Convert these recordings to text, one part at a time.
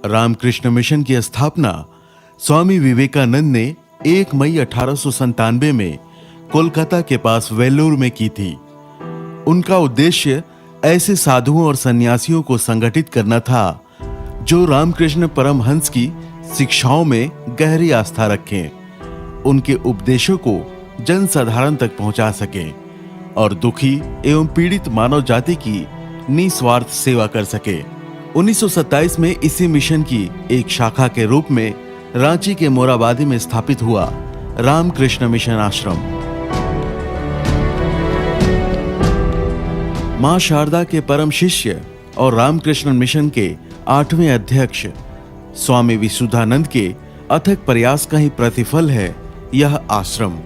Ramakrishna mission की स्थापना स्वामी विवेकानंद ने 1 मई 1897 में कोलकाता के पास वेल्लोर में की थी। उनका उद्देश्य ऐसे साधुओं और सन्यासियों को संगठित करना था जो रामकृष्ण परमहंस की शिक्षाओं में गहरी आस्था रखें, उनके उपदेशों को जनसाधारण तक पहुंचा सकें और दुखी एवं पीड़ित मानव जाति की निस्वार्थ सेवा कर सके। 1927 में इसी मिशन की एक शाखा के रूप में रांची के मोराबादी में स्थापित हुआ रामकृष्ण मिशन आश्रम। मां शारदा के परम शिष्य और रामकृष्ण मिशन के 8वें अध्यक्ष स्वामी विशुद्धानंद के अथक प्रयास का ही प्रतिफल है यह आश्रम।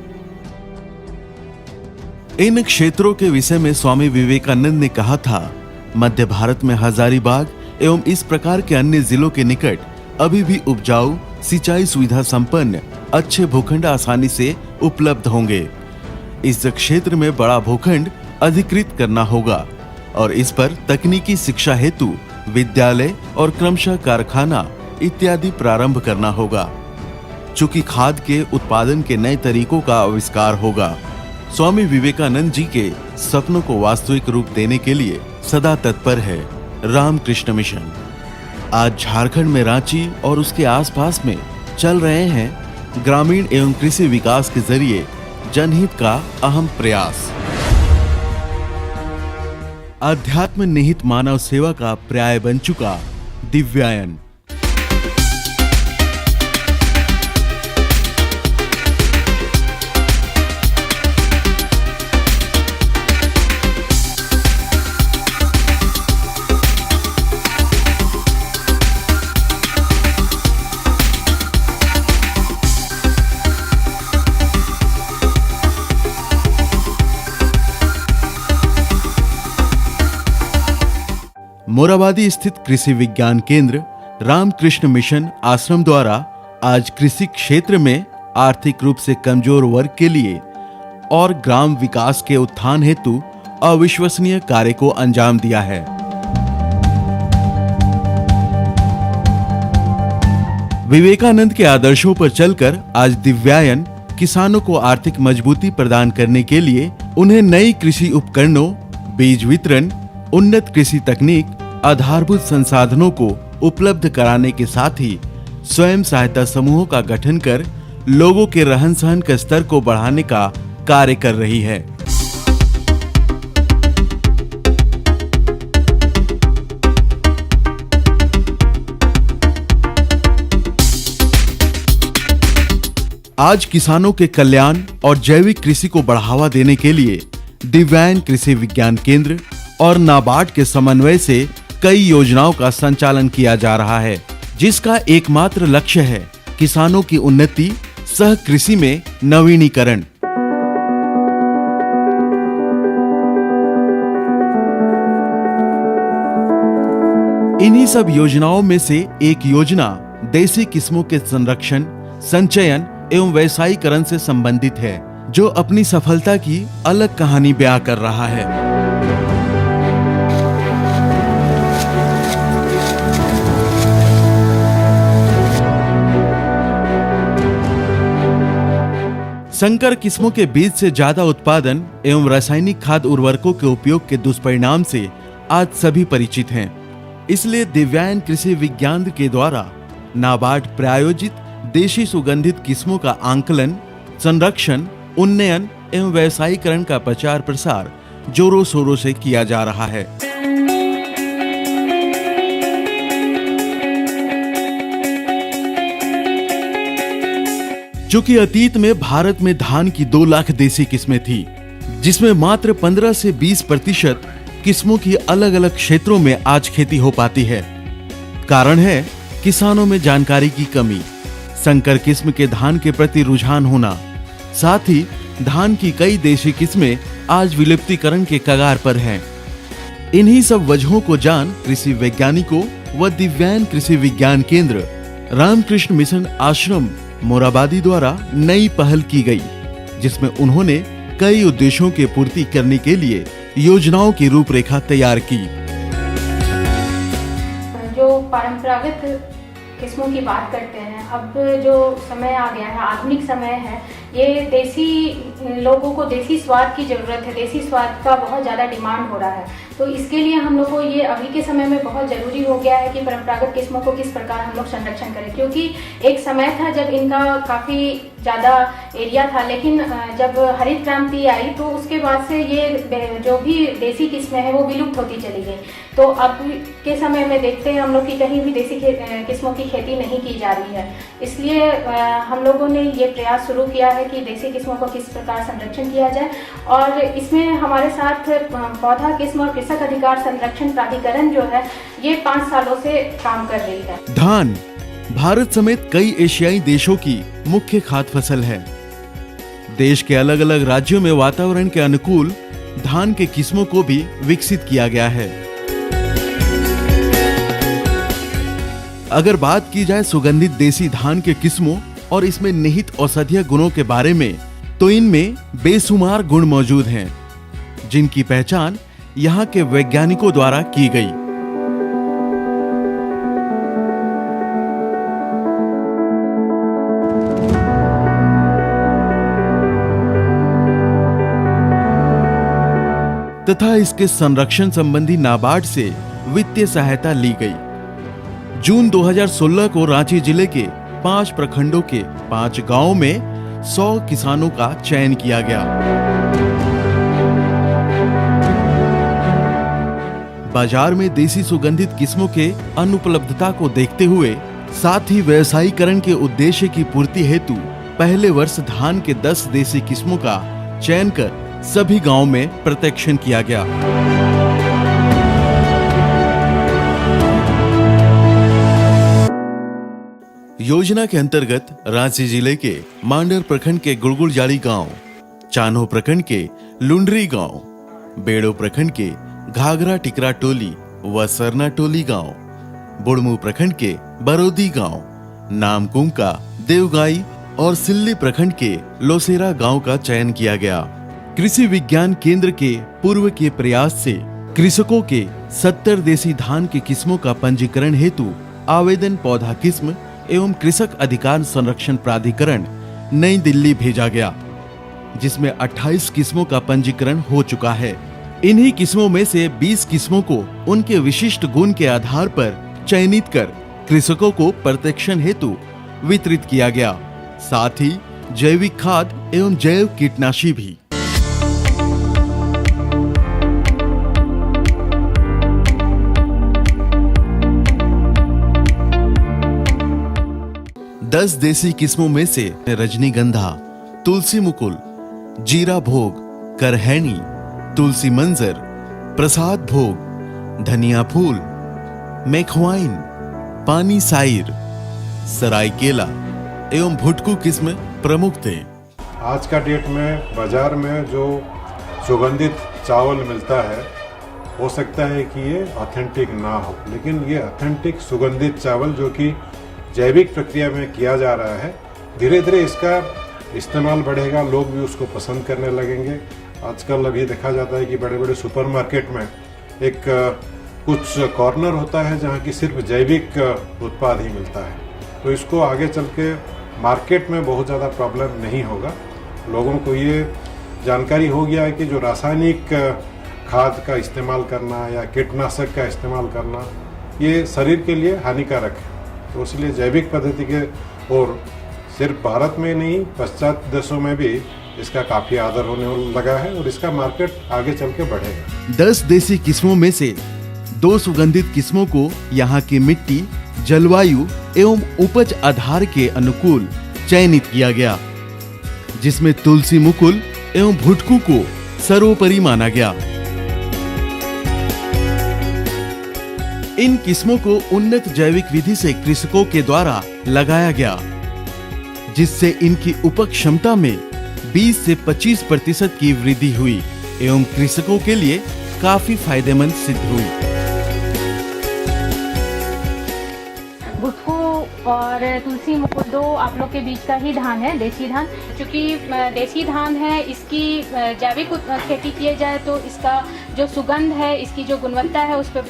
इन क्षेत्रों के विषय में स्वामी विवेकानंद ने कहा था, मध्य भारत में हजारीबाग एवं इस प्रकार के अन्य जिलों के निकट अभी भी उपजाऊ, सिंचाई सुविधा संपन्न अच्छे भूखंड आसानी से उपलब्ध होंगे। इस क्षेत्र में बड़ा भूखंड अधिकृत करना होगा और इस पर तकनीकी शिक्षा हेतु विद्यालय और क्रमशः कारखाना इत्यादि प्रारंभ करना होगा। चूंकि खाद के उत्पादन के नए तरीकों का आविष्कार होगा। स्वामी विवेकानंद जी के सपनों को वास्तविक रूप देने के लिए सदा तत्पर है रामकृष्ण मिशन। आज झारखंड में रांची और उसके आसपास में चल रहे हैं ग्रामीण एवं कृषि विकास के जरिए जनहित का अहम प्रयास। अध्यात्म निहित मानव सेवा का पर्याय बन चुका दिव्यायन। मोराबादी स्थित कृषि विज्ञान केंद्र रामकृष्ण मिशन आश्रम द्वारा आज कृषि क्षेत्र में आर्थिक रूप से कमजोर वर्ग के लिए और ग्राम विकास के उत्थान हेतु अविश्वसनीय कार्य को अंजाम दिया है। विवेकानंद के आदर्शों पर चलकर आज दिव्यायन किसानों को आर्थिक मजबूती प्रदान करने के लिए उन्हें नई कृषि उपकरणों, बीज वितरण, उन्नत कृषि तकनीक, आधारभूत संसाधनों को उपलब्ध कराने के साथ ही स्वयं सहायता समूहों का गठन कर लोगों के रहन सहन के स्तर को बढ़ाने का कार्य कर रही है। आज किसानों के कल्याण और जैविक कृषि को बढ़ावा देने के लिए दिव्यांग कृषि विज्ञान केंद्र और नाबार्ड के समन्वय से कई योजनाओं का संचालन किया जा रहा है, जिसका एकमात्र लक्ष्य है किसानों की उन्नति सह कृषि में नवीनीकरण। इन्हीं सब योजनाओं में से एक योजना देसी किस्मों के संरक्षण, संचयन एवं व्यवसायीकरण से संबंधित है, जो अपनी सफलता की अलग कहानी बयां कर रहा है। संकर किस्मों के बीज से ज्यादा उत्पादन एवं रासायनिक खाद उर्वरकों के उपयोग के दुष्परिणाम से आज सभी परिचित हैं। इसलिए दिव्यांग कृषि विज्ञान के द्वारा नाबार्ड प्रायोजित देशी सुगंधित किस्मों का आंकलन, संरक्षण, उन्नयन एवं व्यवसायीकरण का प्रचार प्रसार जोरों शोरों से किया जा रहा है। चूंकि अतीत में भारत में धान की 2 लाख देसी किस्में थी, जिसमें मात्र 15 से 20% किस्मों की अलग अलग क्षेत्रों में आज खेती हो पाती है। कारण है किसानों में जानकारी की कमी, संकर किस्म के धान के प्रति रुझान होना, साथ ही धान की कई देशी किस्में आज विलुप्तीकरण के कगार पर हैं। इन्हीं सब वजहों को जान कृषि वैज्ञानिकों व दिव्यांग कृषि विज्ञान केंद्र रामकृष्ण मिशन आश्रम मोराबादी द्वारा नई पहल की गई, जिसमें उन्होंने कई उद्देश्यों के पूर्ति करने के लिए योजनाओं की रूपरेखा तैयार की। जो परंपरागत किस्मों की बात करते हैं, अब जो समय आ गया है, आधुनिक समय है, ये देसी लोगों को देसी स्वाद की ज़रूरत है, देसी स्वाद का बहुत ज़्यादा डिमांड हो रहा है। तो इसके लिए हम लोग को ये अभी के समय में बहुत ज़रूरी हो गया है कि परंपरागत किस्मों को किस प्रकार हम लोग संरक्षण करें, क्योंकि एक समय था जब इनका काफ़ी ज़्यादा एरिया था, लेकिन जब हरित क्रांति आई तो उसके बाद से ये जो भी देसी किस्में हैं वो विलुप्त होती चली गई। तो अब के समय में देखते हैं हम लोग कि कहीं भी देसी किस्मों की खेती नहीं की जा रही है। इसलिए हम लोगों ने ये प्रयास शुरू किया है कि देसी किस्मों को किस प्रकार संरक्षण किया जाए, और इसमें हमारे साथ पौधा किस्म और कृषक अधिकार संरक्षण प्राधिकरण जो है ये 5 सालों से काम कर रही है। धान भारत समेत कई एशियाई देशों की मुख्य खाद्य फसल है। देश के अलग अलग राज्यों में वातावरण के अनुकूल धान के किस्मों को भी विकसित किया गया है। अगर बात की जाए सुगंधित देसी धान के किस्मों और इसमें निहित औषधीय गुणों के बारे में, तो इनमें बेशुमार गुण मौजूद हैं, जिनकी पहचान यहाँ के वैज्ञानिकों द्वारा की गई। तथा इसके संरक्षण संबंधी नाबार्ड से वित्तीय सहायता ली गई। जून 2016 को रांची जिले के 5 प्रखंडों के 5 गांवों में 100 किसानों का चयन किया गया। बाजार में देसी सुगंधित किस्मों के अनुपलब्धता को देखते हुए, साथ ही व्यवसायीकरण के उद्देश्य की पूर्ति हेतु पहले वर्ष धान के 10 देसी किस्मों का चयन कर सभी गांवों में प्रत्यक्षण किया गया। योजना के अंतर्गत रांची जिले के मांडर प्रखंड के गुड़गुड़जाड़ी गांव, चान्हो प्रखंड के लुंडरी गांव, बेड़ो प्रखंड के घाघरा टिकरा टोली व सरना टोली गांव, बुड़मू प्रखंड के बरोदी गांव, नामकुंका, देवगाई और सिल्ली प्रखंड के लोसेरा गांव का चयन किया गया। कृषि विज्ञान केंद्र के पूर्व के प्रयास से कृषकों के 70 देसी धान के किस्मों का पंजीकरण हेतु आवेदन पौधा किस्म एवं कृषक अधिकार संरक्षण प्राधिकरण नई दिल्ली भेजा गया, जिसमें 28 किस्मों का पंजीकरण हो चुका है। इन्हीं किस्मों में से 20 किस्मों को उनके विशिष्ट गुण के आधार पर चयनित कर कृषकों को प्रत्यक्षण हेतु वितरित किया गया, साथ ही जैविक खाद एवं जैव कीटनाशी भी। दस देसी किस्मों में से रजनीगंधा, तुलसी मुकुल, जीरा भोग, करहैनी, तुलसी मंजर, प्रसाद भोग, धनिया फूल, मेखवाइन, पानी साइर, सरायकेला एवं भुटकू किस्म प्रमुख थे। आज का डेट में बाजार में जो सुगंधित चावल मिलता है, हो सकता है कि ये ऑथेंटिक ना हो, लेकिन ये ऑथेंटिक सुगंधित चावल जो कि जैविक प्रक्रिया में किया जा रहा है, धीरे धीरे इसका इस्तेमाल बढ़ेगा, लोग भी उसको पसंद करने लगेंगे। आजकल अभी देखा जाता है कि बड़े बड़े सुपरमार्केट में एक कुछ कॉर्नर होता है जहाँ की सिर्फ जैविक उत्पाद ही मिलता है, तो इसको आगे चल के मार्केट में बहुत ज़्यादा प्रॉब्लम नहीं होगा। लोगों को ये जानकारी हो गया है कि जो रासायनिक खाद का इस्तेमाल करना या कीटनाशक का इस्तेमाल करना ये शरीर के लिए हानिकारक है, तो इसलिए जैविक पद्धति के और सिर्फ भारत में नहीं, पश्चात देशों में भी इसका काफी आदर होने लगा है और इसका मार्केट आगे चल के बढ़ेगा। 10 देसी किस्मों में से 2 सुगंधित किस्मों को यहाँ की मिट्टी, जलवायु एवं उपज आधार के अनुकूल चयनित किया गया, जिसमें तुलसी मुकुल एवं भुटकू को सर्वोपरि माना गया। इन किस्मों को उन्नत जैविक विधि से कृषकों के द्वारा लगाया गया, जिससे इनकी उपज क्षमता में 20 से 25% की वृद्धि हुई एवं कृषकों के लिए काफी फायदेमंद सिद्ध हुई। भुटकू और तुलसी मुकुल 2 आप लोग के बीच का ही धान है, देसी धान। चूँकि देसी धान है, इसकी जैविक खेती किए जाए तो इसका जो सुगंध है, इसकी जो गुणवत्ता है उस पर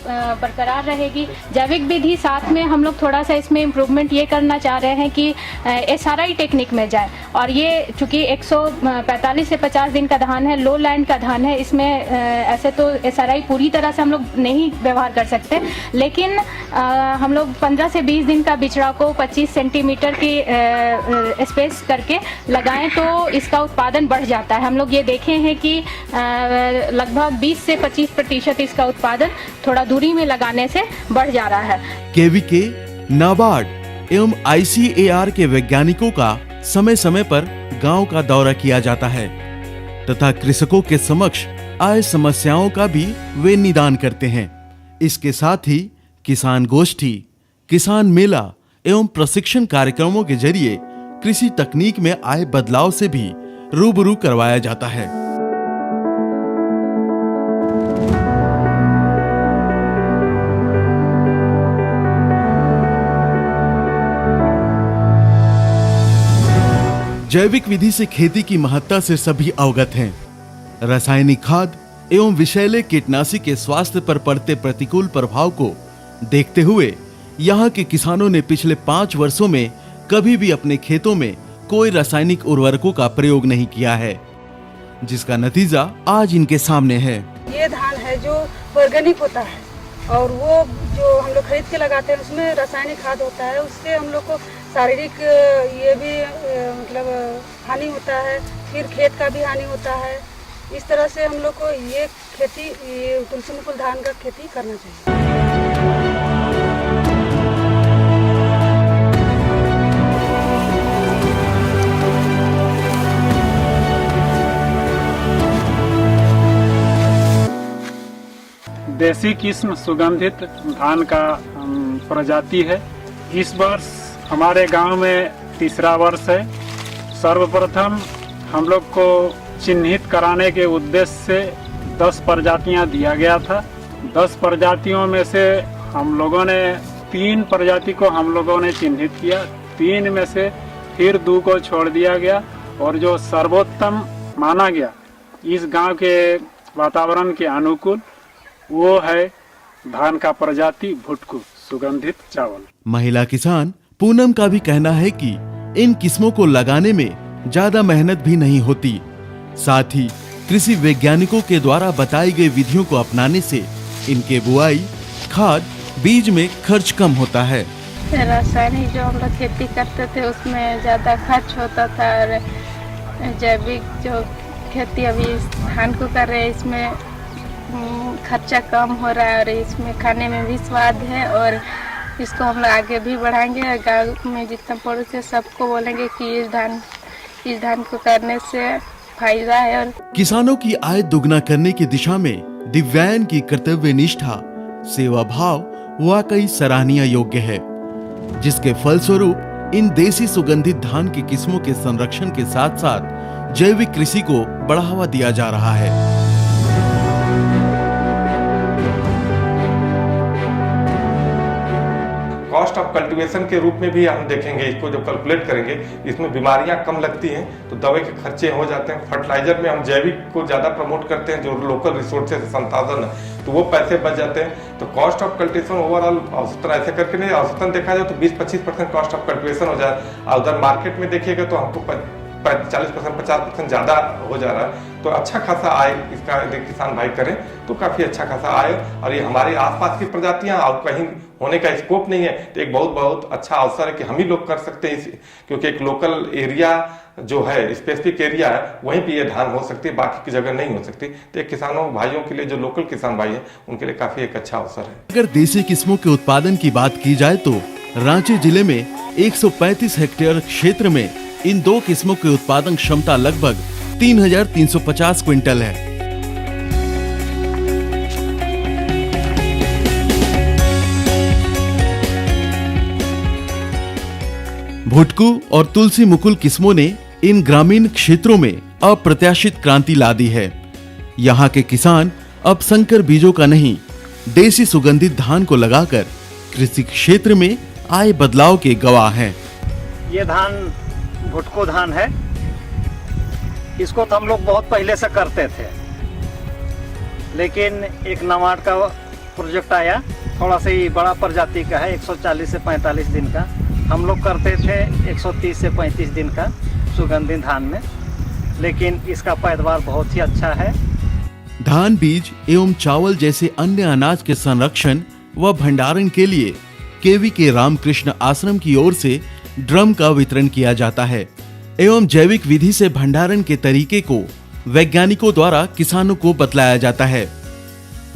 बरकरार रहेगी। जैविक विधि साथ में हम लोग थोड़ा सा इसमें इम्प्रूवमेंट ये करना चाह रहे हैं कि SRI टेक्निक में जाए। और ये चूँकि 145 से 50 दिन का धान है, लो लैंड का धान है, इसमें ऐसे तो SRI पूरी तरह से हम लोग नहीं व्यवहार कर सकते, लेकिन हम लोग 15 से 20 दिन का बिचड़ा को 25 सेंटीमीटर की स्पेस करके लगाएं तो इसका उत्पादन बढ़ जाता है। हम लोग ये देखे हैं कि लगभग 20 से 25% इसका उत्पादन थोड़ा दूरी में लगाने से बढ़ जा रहा है। केवीके, नाबार्ड एवं ICAR के वैज्ञानिकों का समय समय पर गांव का दौरा किया जाता है तथा कृषकों के समक्ष आए समस्याओं का भी वे निदान करते हैं। इसके साथ ही किसान गोष्ठी, किसान मेला एवं प्रशिक्षण कार्यक्रमों के जरिए कृषि तकनीक में आए बदलाव से भी रूबरू करवाया जाता है। जैविक विधि से खेती की महत्ता से सभी अवगत हैं। रासायनिक खाद एवं विषैले कीटनाशी के स्वास्थ्य पर पड़ते प्रतिकूल प्रभाव को देखते हुए यहाँ के किसानों ने पिछले 5 वर्षों में कभी भी अपने खेतों में कोई रासायनिक उर्वरकों का प्रयोग नहीं किया है, जिसका नतीजा आज इनके सामने है। ये धान है जो ऑर्गेनिक होता है और वो जो हम लोग खरीद के लगाते हैं उसमें रासायनिक खाद होता है। उससे हम लोग को शारीरिक ये भी मतलब हानि होता है, फिर खेत का भी हानि होता है। इस तरह से हम लोग को ये खेती, ये तुलसी मुकुल धान का खेती करना चाहिए। देसी किस्म सुगंधित धान का प्रजाति है। इस वर्ष हमारे गांव में तीसरा वर्ष है। सर्वप्रथम हम लोग को चिन्हित कराने के उद्देश्य से 10 प्रजातियां दिया गया था। 10 प्रजातियों में से हम लोगों ने 3 प्रजाति को हम लोगों ने चिन्हित किया, 3 में से फिर 2 को छोड़ दिया गया और जो सर्वोत्तम माना गया इस गांव के वातावरण के अनुकूल वो है धान का प्रजाति भुटकू सुगंधित चावल। महिला किसान पूनम का भी कहना है कि इन किस्मों को लगाने में ज्यादा मेहनत भी नहीं होती, साथ ही कृषि वैज्ञानिकों के द्वारा बताई गई विधियों को अपनाने से इनके बुआई, खाद, बीज में खर्च कम होता है। रासायनिक जो हम लोग खेती करते थे उसमें ज्यादा खर्च होता था और जैविक जो खेती अभी धान को कर रहे हैं इसमें खर्चा कम हो रहा है और इसमें खाने में भी स्वाद है और इसको हम लोग आगे भी बढ़ाएंगे। गांव में जितना पड़ोस है सबको बोलेंगे कि इस धान को करने से फायदा है। और किसानों की आय दुगना करने की दिशा में दिव्यांग की कर्तव्य निष्ठा, सेवा भाव वाकई सराहनीय योग्य है, जिसके फलस्वरूप इन देसी सुगंधित धान की किस्मों के संरक्षण के साथ साथ जैविक कृषि को बढ़ावा दिया जा रहा है। कॉस्ट ऑफ कल्टीवेशन के रूप में भी हम देखेंगे, इसको जब कैलकुलेट करेंगे इसमें बीमारियां कम लगती हैं तो दवाई के खर्चे हो जाते हैं। फर्टिलाइजर में हम जैविक को ज़्यादा प्रमोट करते हैं, जो लोकल रिसोर्सेज संसाधन है तो वो पैसे बच जाते हैं। तो कॉस्ट ऑफ कल्टीवेशन ओवरऑल औसतन ऐसे करके नहीं, औसतन देखा जाए तो 20-25% कॉस्ट ऑफ कल्टीवेशन हो जाए और उधर मार्केट में देखिएगा तो हमको 40%, 50% ज़्यादा हो जा रहा है। तो अच्छा खासा आय इसका यदि किसान भाई करें तो काफ़ी अच्छा खासा आय, और ये हमारे आसपास की प्रजातियां और कहीं होने का स्कोप नहीं है तो एक बहुत अच्छा अवसर है कि हम ही लोग कर सकते हैं, क्योंकि एक लोकल एरिया जो है, स्पेसिफिक एरिया है, वहीं पे ये धान हो सकती है, बाकी की जगह नहीं हो सकती। तो एक किसानों भाइयों के लिए, जो लोकल किसान भाई हैं, उनके लिए काफ़ी एक अच्छा अवसर है। अगर देसी किस्मों के उत्पादन की बात की जाए तो रांची जिले में 135 हेक्टेयर क्षेत्र में इन 2 किस्मों की उत्पादन क्षमता लगभग 3,350 क्विंटल है। भुटकू और तुलसी मुकुल किस्मों ने इन ग्रामीण क्षेत्रों में अप्रत्याशित क्रांति ला दी है। यहाँ के किसान अब संकर बीजों का नहीं, देसी सुगंधित धान को लगाकर कृषि क्षेत्र में आए बदलाव के गवाह हैं। ये धान भुटको धान है। इसको तो हम लोग बहुत पहले से करते थे, लेकिन एक नाबार्ड का प्रोजेक्ट आया, थोड़ा सा ही बड़ा प्रजाति का है, 140 से 45 दिन का। हम लोग करते थे 130 से 35 दिन का सुगंधित धान में, लेकिन इसका पैदावार बहुत ही अच्छा है। धान बीज एवं चावल जैसे अन्य अनाज के संरक्षण व भंडारण के लिए केवी के रामकृष्ण आश्रम की ओर से ड्रम का वितरण किया जाता है एवं जैविक विधि से भंडारण के तरीके को वैज्ञानिकों द्वारा किसानों को बतलाया जाता है,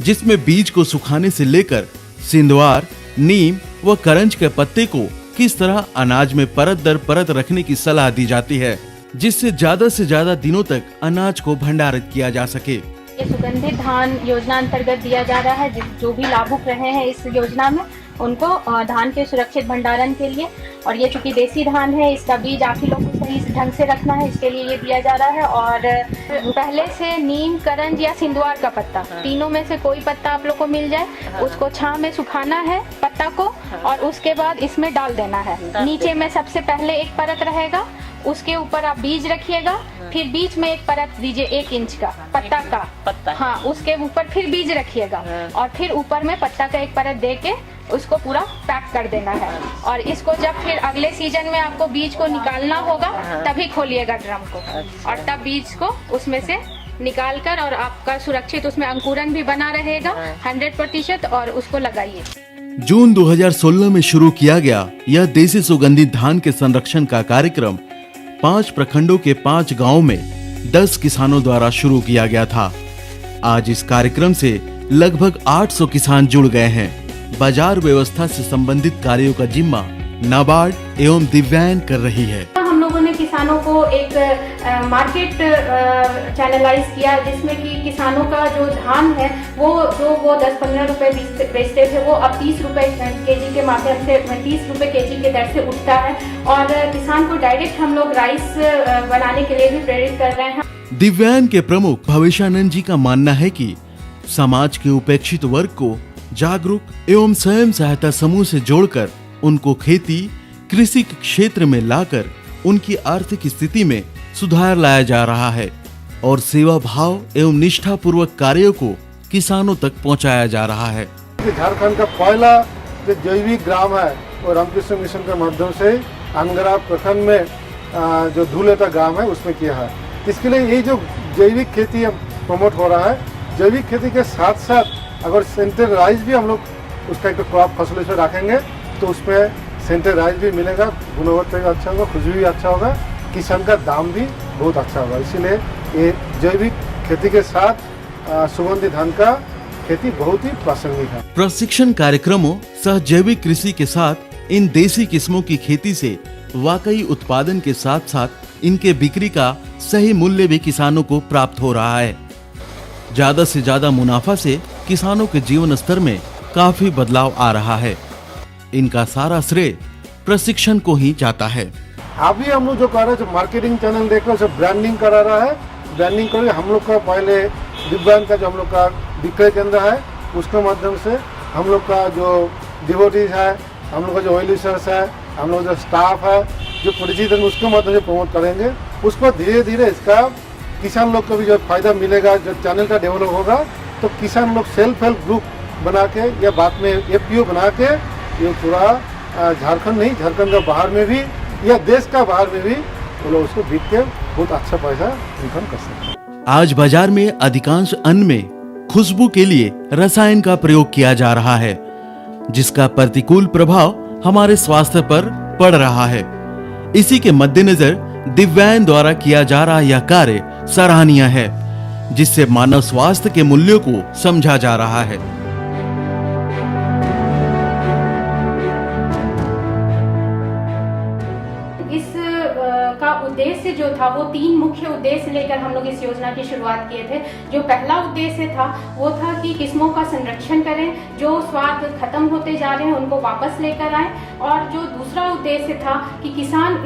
जिसमें बीज को सुखाने से लेकर सिंधवार, नीम व करंज के पत्ते को किस तरह अनाज में परत दर परत रखने की सलाह दी जाती है, जिससे ज्यादा दिनों तक अनाज को भंडारित किया जा सके। ये सुगंधित धान योजना अंतर्गत दिया जा रहा है। जो भी लाभुक रहे हैं इस योजना में, उनको धान के सुरक्षित भंडारण के लिए, और ये चूंकि देसी धान है, इसका बीज आप ही लोगों को सही ढंग से रखना है, इसके लिए ये दिया जा रहा है। और पहले से नीम, करंज या सिंधवार का पत्ता, तीनों में से कोई पत्ता आप लोग को मिल जाए, उसको छांव में सुखाना है पत्ता को, और उसके बाद इसमें डाल देना है। नीचे में सबसे पहले एक परत रहेगा, उसके ऊपर आप बीज रखिएगा, फिर बीच में एक परत दीजिए 1 इंच का पत्ता हाँ, उसके ऊपर फिर बीज रखिएगा, और फिर ऊपर में पत्ता का एक परत दे के उसको पूरा पैक कर देना है। और इसको जब फिर अगले सीजन में आपको बीज को निकालना होगा, तभी खोलिएगा ड्रम को, और तब बीज को उसमें से निकाल कर, और आपका सुरक्षित उसमें अंकुरन भी बना रहेगा 100%, और उसको लगाइए। जून 2016 में शुरू किया गया यह देसी सुगंधित धान के संरक्षण का कार्यक्रम 5 प्रखंडों के 5 गांवों में 10 किसानों द्वारा शुरू किया गया था। आज इस कार्यक्रम से लगभग 800 किसान जुड़ गए हैं। बाजार व्यवस्था से संबंधित कार्यों का जिम्मा नाबार्ड एवं दिव्यांग कर रही है। हम लोगों ने किसानों को एक मार्केट चैनलाइज किया, जिसमें कि किसानों का जो धान है वो 10-15 रुपए बेचते थे, वो अब 30 रुपए केजी के माध्यम से 30 रुपए केजी के दर से उठता है। और किसान को डायरेक्ट हम लोग राइस बनाने के लिए भी प्रेरित कर रहे हैं। दिव्यांग के प्रमुख भविष्यानंद जी का मानना है कि समाज के उपेक्षित वर्ग को जागरूक एवं स्वयं सहायता समूह से जोड़कर उनको खेती, कृषि के क्षेत्र में लाकर उनकी आर्थिक स्थिति में सुधार लाया जा रहा है, और सेवा भाव एवं निष्ठा पूर्वक कार्यों को किसानों तक पहुंचाया जा रहा है। झारखंड का पहला जो जैविक ग्राम है वो रामकृष्ण मिशन के माध्यम से अंगरा प्रखंड में जो धूलेटा ग्राम है उसमें किया है। इसके लिए ये जो जैविक खेती प्रमोट हो रहा है, जैविक खेती के साथ साथ अगर सेंटर राइस भी हम लोग उसका एक क्रॉप फसल इसमें रखेंगे तो उसमें सेंटर राइस भी मिलेगा, गुणवत्ता भी अच्छा होगा, खुशबू भी अच्छा होगा, किसान का दाम भी बहुत अच्छा होगा। इसीलिए ये जैविक खेती के साथ सुगंधित धान का खेती बहुत ही प्रासंगिक है। प्रशिक्षण कार्यक्रमों सह जैविक कृषि के साथ इन देसी किस्मों की खेती से वाकई उत्पादन के साथ साथ इनके बिक्री का सही मूल्य भी किसानों को प्राप्त हो रहा है। ज्यादा से ज्यादा मुनाफा से किसानों के जीवन स्तर में काफी बदलाव आ रहा है। इनका सारा श्रेय प्रशिक्षण को ही जाता है। अभी हम लोग जो कर रहे हैं, जो मार्केटिंग चैनल देख रहे हैं, ब्रांडिंग करा रहा है। ब्रांडिंग करके हम लोग का पहले दिव्यांग का जो हम लोग का विक्रय केंद्र है, उसके माध्यम से हम लोग का जो डिवोटीज है, हम लोग का जो ऑयलिसर्स है, हम लोग जो स्टाफ है, जो परिचित है, उसके माध्यम से प्रमोट करेंगे। उस पर धीरे धीरे इसका किसान लोग को भी जो फायदा मिलेगा, जो चैनल का डेवलप होगा, तो किसान लोग सेल्फ हेल्प ग्रुप बना के या बाद में एफपीओ बना के ये पूरा झारखंड नहीं, झारखंड का बाहर में भी या देश का बाहर में भी वो लोग उसको बिक के बहुत अच्छा पैसा इनकम कर सकते हैं। आज बाजार में अधिकांश अन्न में खुशबू के लिए रसायन का प्रयोग किया जा रहा है, जिसका प्रतिकूल प्रभाव हमारे स्वास्थ्य पर पड़ रहा है। इसी के मद्देनजर दिव्यांग द्वारा किया जा रहा यह कार्य सराहनीय है, जिससे मानव स्वास्थ्य के मूल्यों को समझा जा रहा है। का उद्देश्य जो था वो 3 मुख्य उद्देश्य लेकर हम लोग इस योजना की शुरुआत किए थे। जो पहला उद्देश्य था वो था कि किस्मों का संरक्षण करें, जो स्वाद खत्म होते जा रहे हैं उनको वापस लेकर आए, और जो दूसरा उद्देश्य था कि किसान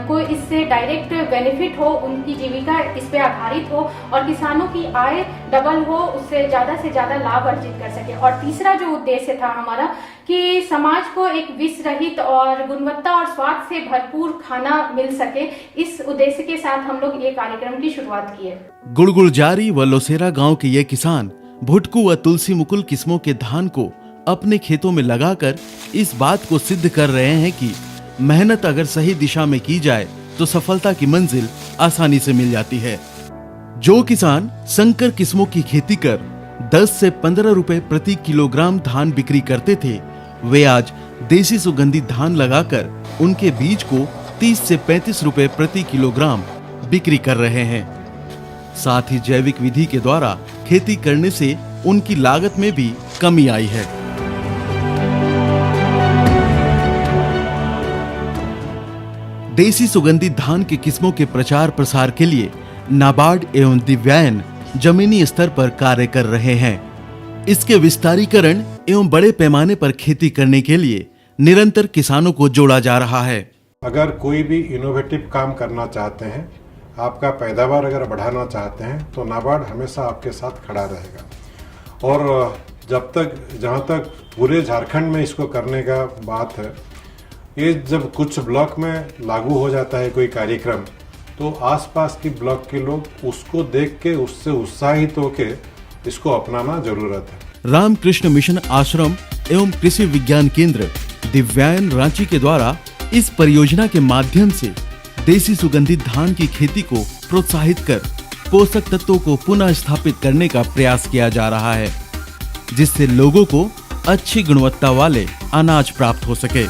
को इससे डायरेक्ट बेनिफिट हो, उनकी जीविका इस पे आधारित हो और किसानों की आय डबल हो, उससे ज़्यादा लाभ अर्जित कर सके। और तीसरा जो उद्देश्य था हमारा कि समाज को एक विष रहित और गुणवत्ता और स्वाद से भरपूर खाना मिल सके, इस उद्देश्य के साथ हम लोग ये कार्यक्रम की शुरुआत की है। गुड़गुड़जारी व लोसेरा गांव के ये किसान भुटकू व तुलसी मुकुल किस्मों के धान को अपने खेतों में लगाकर इस बात को सिद्ध कर रहे हैं कि मेहनत अगर सही दिशा में की जाए तो सफलता की मंजिल आसानी से मिल जाती है। जो किसान संकर किस्मों की खेती कर 10 से 15 रुपए प्रति किलोग्राम धान बिक्री करते थे, वे आज देसी सुगंधित धान लगाकर उनके बीज को 30 से 35 रुपए प्रति किलोग्राम बिक्री कर रहे हैं। साथ ही जैविक विधि के द्वारा खेती करने से उनकी लागत में भी कमी आई है। देसी सुगंधित धान के किस्मों के प्रचार प्रसार के लिए नाबार्ड एवं दिव्यांग जमीनी स्तर पर कार्य कर रहे हैं। इसके विस्तारीकरण एवं बड़े पैमाने पर खेती करने के लिए निरंतर किसानों को जोड़ा जा रहा है। अगर कोई भी इनोवेटिव काम करना चाहते हैं, आपका पैदावार अगर बढ़ाना चाहते हैं, तो नाबार्ड हमेशा आपके साथ खड़ा रहेगा। और जहाँ तक पूरे झारखंड में इसको करने का बात है, ये जब कुछ ब्लॉक में लागू हो जाता है कोई कार्यक्रम, तो आसपास की ब्लॉक के लोग उसको देख के उससे उत्साहित होके इसको अपनाना जरूरत है। रामकृष्ण मिशन आश्रम एवं कृषि विज्ञान केंद्र दिव्यांग रांची के द्वारा इस परियोजना के माध्यम से देसी सुगंधित धान की खेती को प्रोत्साहित कर पोषक तत्वों को पुनः स्थापित करने का प्रयास किया जा रहा है, जिससे लोगों को अच्छी गुणवत्ता वाले अनाज प्राप्त हो सके।